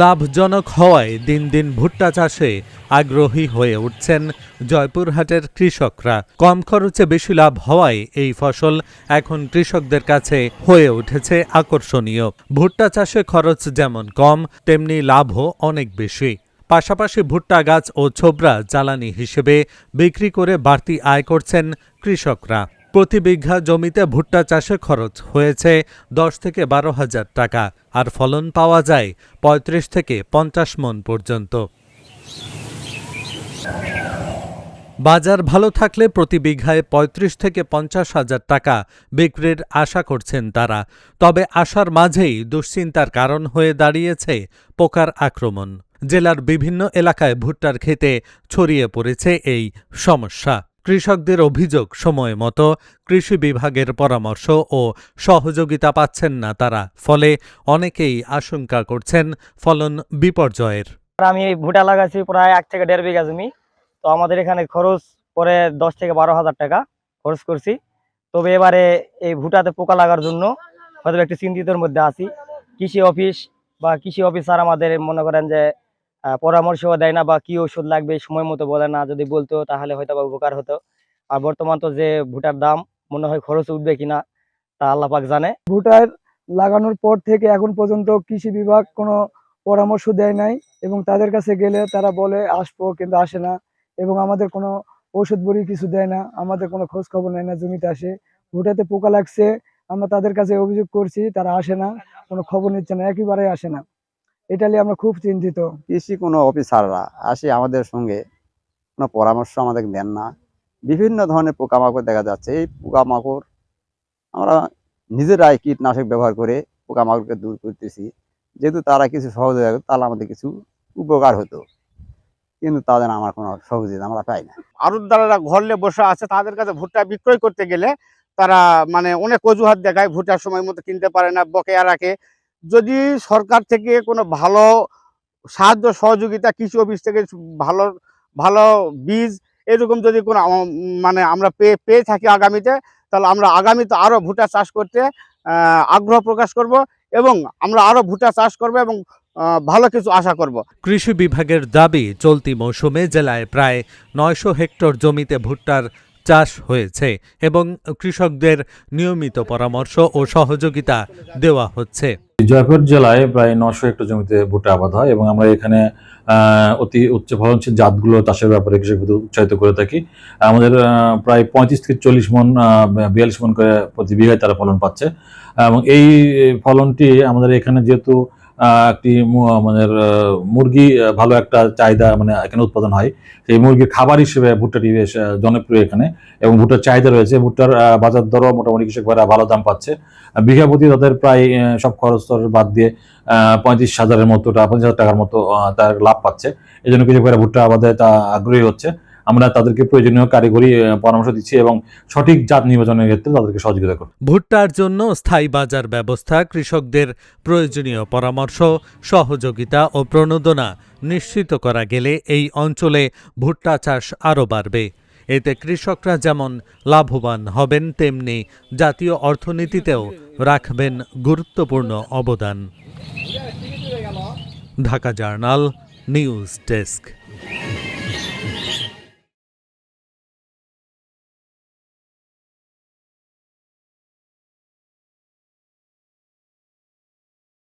লাভজনক হওয়ায় দিন দিন ভুট্টা চাষে আগ্রহী হয়ে উঠছেন জয়পুরহাটের কৃষকরা। কম খরচে বেশি লাভ হওয়ায় এই ফসল এখন কৃষকদের কাছে হয়ে উঠেছে আকর্ষণীয়। ভুট্টা চাষে খরচ যেমন কম, তেমনি লাভও অনেক বেশি। পাশাপাশি ভুট্টা গাছ ও ছোবড়া জ্বালানি হিসেবে বিক্রি করে বাড়তি আয় করছেন কৃষকরা। প্রতি বিঘা জমিতে ভুট্টা চাষে খরচ হয়েছে 10 থেকে 12,000 টাকা, আর ফলন পাওয়া যায় 35 থেকে 50 মণ পর্যন্ত। বাজার ভালো থাকলে প্রতি বিঘায় 35 থেকে 50,000 টাকা বিক্রির আশা করছেন তারা। তবে আশার মাঝেই দুশ্চিন্তার কারণ হয়ে দাঁড়িয়েছে পোকার আক্রমণ। জেলার বিভিন্ন এলাকায় ভুট্টার ক্ষেতে ছড়িয়ে পড়েছে এই সমস্যা। কৃষকদের অভিযোগ, সময় মতো কৃষি বিভাগের পরামর্শ ও সহযোগিতা পাচ্ছেন না তারা। ফলে অনেকেই আশঙ্কা করছেন ফলন বিপর্যয়ের। আমি এই ভুট্টা লাগাচ্ছি প্রায় 1 থেকে 1.5 বিঘা জমি। তো আমাদের এখানে খরচ পরে 10 থেকে 12,000 টাকা খরচ করছি। তবে এবারে এই ভুট্টাতে পোকা লাগার জন্য হয়তো একটু চিন্তিতর মধ্যে আছি। কৃষি অফিস বা কৃষি অফিসার আমাদের মনে করেন যে পরামর্শও দেয় না, বা কি ওষুধ লাগবে সময় মতো বলে না। যদি বলতো তাহলে হয়তো বা উপকার হতো। আর বর্তমান তো যে ভুট্টার দাম, মনে হয় খরচ উঠবে কিনা তা আল্লাহ পাক জানে। ভুট্টার লাগানোর পর থেকে এখন পর্যন্ত কৃষি বিভাগ কোনো পরামর্শ দেয় নাই, এবং তাদের কাছে গেলে তারা বলে আসবো, কিন্তু আসে না। এবং আমাদের কোনো ঔষধ বড়ি কিছু দেয় না, আমাদের কোনো খোঁজ খবর নেয় না। জমিতে আসে, ভুট্টাতে পোকা লাগছে, আমরা তাদের কাছে অভিযোগ করছি, তারা আসে না, কোনো খবর নিচ্ছে না, একেবারেই আসে না। এটা নিয়ে আমরা খুব চিন্তিত। কৃষি কোনো অফিসাররা আসে আমাদের সঙ্গে কোনো পরামর্শ আমাদের দেন না। বিভিন্ন ধরনের পোকামাকড় দেখা যাচ্ছে। এই পোকামাকড় আমরা নিজেরাই কীটনাশক ব্যবহার করে পোকামাকড়কে দূর করতেছি। যেহেতু তারা কিছু সহযোগিতা করে, তাহলে আমাদের কিছু উপকার হতো, কিন্তু তাদের আমার কোনো সহযোগিতা আমরা পাই না। আড়তদারেরা ঘরলে বসে আছে, তাদের কাছে ভুট্টা বিক্রয় করতে গেলে তারা অনেক অজুহাত দেখায়, ভুট্টার সময় মতো কিনতে পারে না, বকেয়া রাখে। যদি সরকার থেকে কোনো ভালো সাহায্য সহযোগিতা, কৃষি অফিস থেকে ভালো ভালো বীজ এরকম যদি কোনো আমরা পেয়ে থাকি আগামীতে, তাহলে আমরা আগামীতে আরও ভুট্টা চাষ করতে আগ্রহ প্রকাশ করব, এবং আমরা আরও ভুট্টা চাষ করব এবং ভালো কিছু আশা করব। কৃষি বিভাগের দাবি, চলতি মৌসুমে জেলায় প্রায় 900 হেক্টর জমিতে ভুট্টার চাষ হয়েছে এবং কৃষকদের নিয়মিত পরামর্শ ও সহযোগিতা দেওয়া হচ্ছে। জয়পুর জেলায় প্রায় 900 হেক্টর জমিতে ভুট্টা আবাদ হয়, এবং আমরা এখানে অতি উচ্চ ফলনশীল জাতগুলো চাষের ব্যাপারে কৃষকদের উৎসাহিত করে থাকি। আমাদের প্রায় 35 থেকে 40 মণ 42 মণ করে প্রতি বিঘায় তারা ফলন পাচ্ছে। এবং এই ফলনটি আমাদের এখানে যেহেতু একটি মুরগি ভালো একটা চাহিদা এখানে উৎপাদন হয়, সেই মুরগির খাবার হিসেবে ভুট্টাটি বেশ জনপ্রিয় এখানে, এবং ভুট্টার চাহিদা রয়েছে। ভুট্টার বাজার দরও মোটামুটি কৃষকরা ভালো দাম পাচ্ছে। বিঘা প্রতি তাদের প্রায় সব খরচ বাদ দিয়ে 35,000-এর মতো 50,000 টাকার মতো তার লাভ পাচ্ছে। এই জন্য কৃষকরা ভুট্টা আবাদে তা আগ্রহী হচ্ছে। আমরা তাদেরকে প্রয়োজনীয় কারিগরি পরামর্শ দিচ্ছি এবং সঠিক জাত নির্বাচনের ক্ষেত্রে তাদেরকে সহযোগিতা করছি। ভুট্টার জন্য স্থায়ী বাজার ব্যবস্থা, কৃষকদের প্রয়োজনীয় পরামর্শ, সহযোগিতা ও প্রণোদনা নিশ্চিত করা গেলে এই অঞ্চলে ভুট্টা চাষ আরও বাড়বে। এতে কৃষকরা যেমন লাভবান হবেন, তেমনি জাতীয় অর্থনীতিতেও রাখবেন গুরুত্বপূর্ণ অবদান। Dhaka journal news desk.